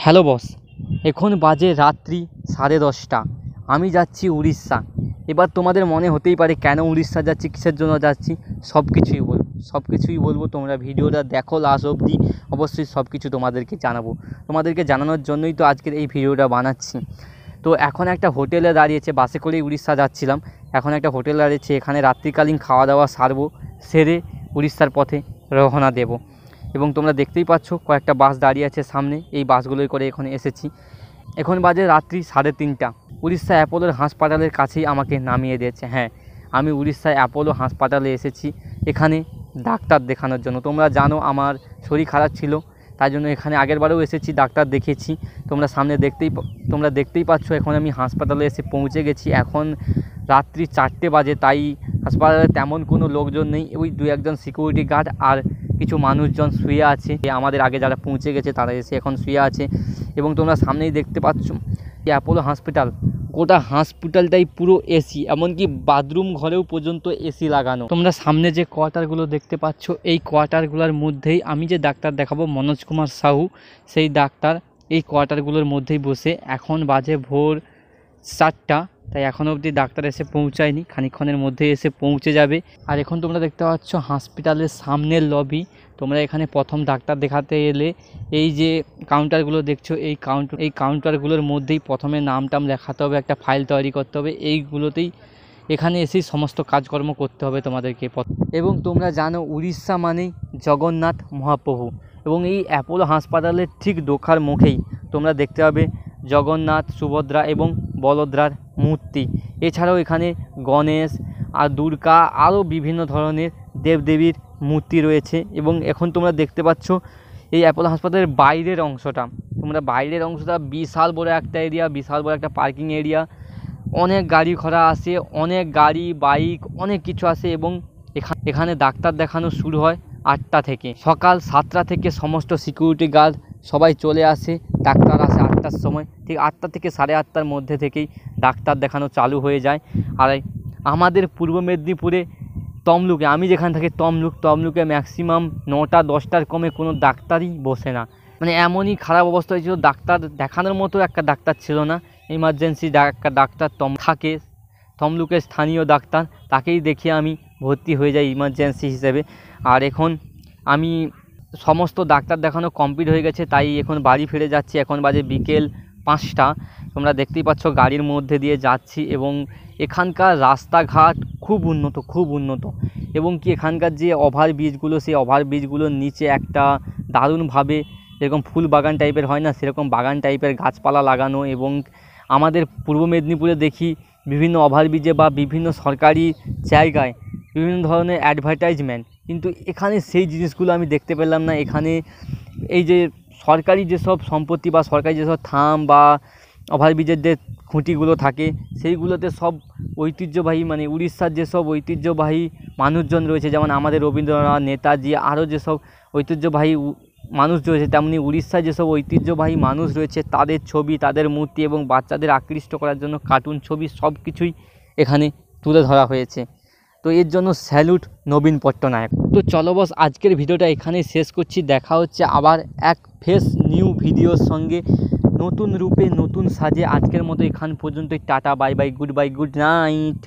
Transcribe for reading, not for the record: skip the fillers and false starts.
Hello boss, এখন বাজে রাত্রি 10:30। আমি যাচ্ছি উড়িষ্যা। এবার তোমাদের মনে হতেই পারে কেন উড়িষ্যা যাচ্ছি, কিসের জন্য যাচ্ছি, সব কিছুই বলবো। তোমরা ভিডিওটা দেখো লাস্ট অবধি, অবশ্যই সব কিছু তোমাদেরকে জানাবো। তোমাদেরকে জানানোর জন্যই তো আজকের এই ভিডিওটা বানাচ্ছি। তো এখন একটা হোটেলে দাঁড়িয়েছে, বাসে করেই উড়িষ্যা যাচ্ছিলাম। এখন একটা হোটেলে দাঁড়িয়েছে, এখানে রাত্রিকালীন খাওয়া দাওয়া সারবো, সেরে উড়িষ্যার পথে রওনা দেব। এবং তোমরা দেখতেই পাচ্ছ কয়েকটা বাস দাঁড়িয়ে আছে সামনে, এই বাসগুলোই করে এখন এসেছি। এখন বাজে রাত্রি 3:30। উড়িষ্যা অ্যাপোলোর হাসপাতালের কাছেই আমাকে নামিয়ে দিয়েছে। হ্যাঁ, আমি উড়িষ্যায় অ্যাপোলো হাসপাতালে এসেছি এখানে ডাক্তার দেখানোর জন্য। তোমরা জানো আমার শরীর খারাপ ছিল, তাই জন্য এখানে আগেরবারেও এসেছি, ডাক্তার দেখিয়েছি। তোমরা দেখতেই পাচ্ছ এখন আমি হাসপাতালে এসে পৌঁছে গেছি। এখন রাত্রি 4টে বাজে, তাই হাসপাতালে তেমন কোনো লোকজন নেই। ওই 2-1জন সিকিউরিটি গার্ড আর কিছু মানুষজন শুয়ে আছে। আমাদের আগে যারা পৌঁছে গেছে তারা এসে এখন শুয়ে আছে। এবং তোমরা সামনেই দেখতে পাচ্ছ যে অ্যাপোলো হসপিটাল, গোটা হসপিটালটাই পুরো এসি, এমনকি বাথরুম ঘরেও পর্যন্ত এসি লাগানো। তোমরা সামনে যে কোয়ার্টারগুলো দেখতে পাচ্ছ, এই কোয়ার্টারগুলোর মধ্যেই আমি যে ডাক্তার দেখাবো, মনোজ কুমার সাহু, সেই ডাক্তার এই কোয়ার্টারগুলোর মধ্যেই বসে। এখন বাজে ভোর 4টা, তাই এখনও অবধি ডাক্তার এসে পৌঁছায়নি, খানিকক্ষণের মধ্যে এসে পৌঁছে যাবে। আর এখন তোমরা দেখতে পাচ্ছ হসপিটালের সামনের লবি। তোমরা এখানে প্রথম ডাক্তার দেখাতে এলে এই যে কাউন্টারগুলো দেখছো, এই কাউন্টারগুলোর মধ্যেই প্রথমে নাম টাম লেখাতে হবে, একটা ফাইল তৈরি করতে হবে। এইগুলোতেই এখানে এসেই সমস্ত কাজকর্ম করতে হবে তোমাদেরকে। এবং তোমরা জানো উড়িষ্যা মানেই জগন্নাথ মহাপ্রভু, এবং এই অ্যাপোলো হাসপাতালের ঠিক ঢোকার মুখেই তোমরা দেখতে পাবে জগন্নাথ, সুভদ্রা এবং বলদ্রার মূর্তি। এছাড়াও এখানে গণেশ আর দুর্গা, আরও বিভিন্ন ধরনের দেবদেবীর মূর্তি রয়েছে। এবং এখন তোমরা দেখতে পাচ্ছ এই অ্যাপোলো হাসপাতালের বাইরের অংশটা বিশাল বড় একটা এরিয়া, বিশাল বড় একটা পার্কিং এরিয়া। অনেক গাড়ি ঘোড়া আসে, অনেক গাড়ি বাইক অনেক কিছু আসে। এবং এখানে ডাক্তার দেখানো শুরু হয় 8টা থেকে। সকাল 7টা থেকে সমস্ত সিকিউরিটি গার্ড সবাই চলে আসে, ডাক্তার আসে 8টার সময়। ঠিক 8টা থেকে 8:30টার মধ্যে থেকেই ডাক্তার দেখানো চালু হয়ে যায়। আর আমাদের পূর্ব মেদিনীপুরে তমলুকে, আমি যেখানে থাকি তমলুকে ম্যাক্সিমাম 9টা-10টার কমে কোনো ডাক্তারই বসে না। মানে এমনই খারাপ অবস্থা হয়েছিল, ডাক্তার দেখানোর মতো একটা ডাক্তার ছিল না। ইমার্জেন্সি একটা ডাক্তার থাকে তমলুকের স্থানীয় ডাক্তার, তাকেই দেখিয়ে আমি ভর্তি হয়ে যাই ইমার্জেন্সি হিসেবে। আর এখন আমি সমস্ত ডাক্তার দেখানো কমপ্লিট হয়ে গেছে, তাই এখন বাড়ি ফিরে যাচ্ছি। এখন বাজে বিকেল 5টা। তোমরা দেখতেই পাচ্ছ গাড়ির মধ্যে দিয়ে যাচ্ছি। এবং এখানকার রাস্তাঘাট খুব উন্নত। এবং কি এখানকার যে ওভারব্রিজগুলো, সেই ওভারব্রিজগুলোর নিচে একটা দারুণভাবে যেরকম ফুল বাগান টাইপের হয় না, সেরকম বাগান টাইপের গাছপালা লাগানো। এবং আমাদের পূর্ব মেদিনীপুরে দেখি বিভিন্ন ওভারব্রিজে বা বিভিন্ন সরকারি জায়গায় বিভিন্ন ধরনের অ্যাডভার্টাইজমেন্ট, কিন্তু এখানে সেই জিনিসগুলো আমি দেখতে পেলাম না। এখানে এই যে সরকারি যেসব সম্পত্তি বা সরকারি যেসব থাম বা ওভারব্রিজের যে খুঁটিগুলো থাকে, সেইগুলোতে সব ঐতিহ্যবাহী, মানে উড়িষ্যার যেসব ঐতিহ্যবাহী মানুষজন রয়েছে, যেমন আমাদের রবীন্দ্রনাথ, নেতাজি, আরও যেসব ঐতিহ্যবাহী মানুষ রয়েছে, তেমনি উড়িষ্যায় যেসব ঐতিহ্যবাহী মানুষ রয়েছে তাদের ছবি, তাদের মূর্তি এবং বাচ্চাদের আকৃষ্ট করার জন্য কার্টুন ছবি সব কিছুই এখানে তুলে ধরা হয়েছে। তো এর জন্য স্যালুট নবীন পট্টনায়ক। তো চলো বস, আজকের ভিডিওটা এখানেই শেষ করছি। দেখা হচ্ছে আবার এক ফ্রেশ নিউ ভিডিওর সঙ্গে, নতুন রূপে নতুন সাজে। আজকের মতো এখান পর্যন্তই। Tata, bye bye, good night.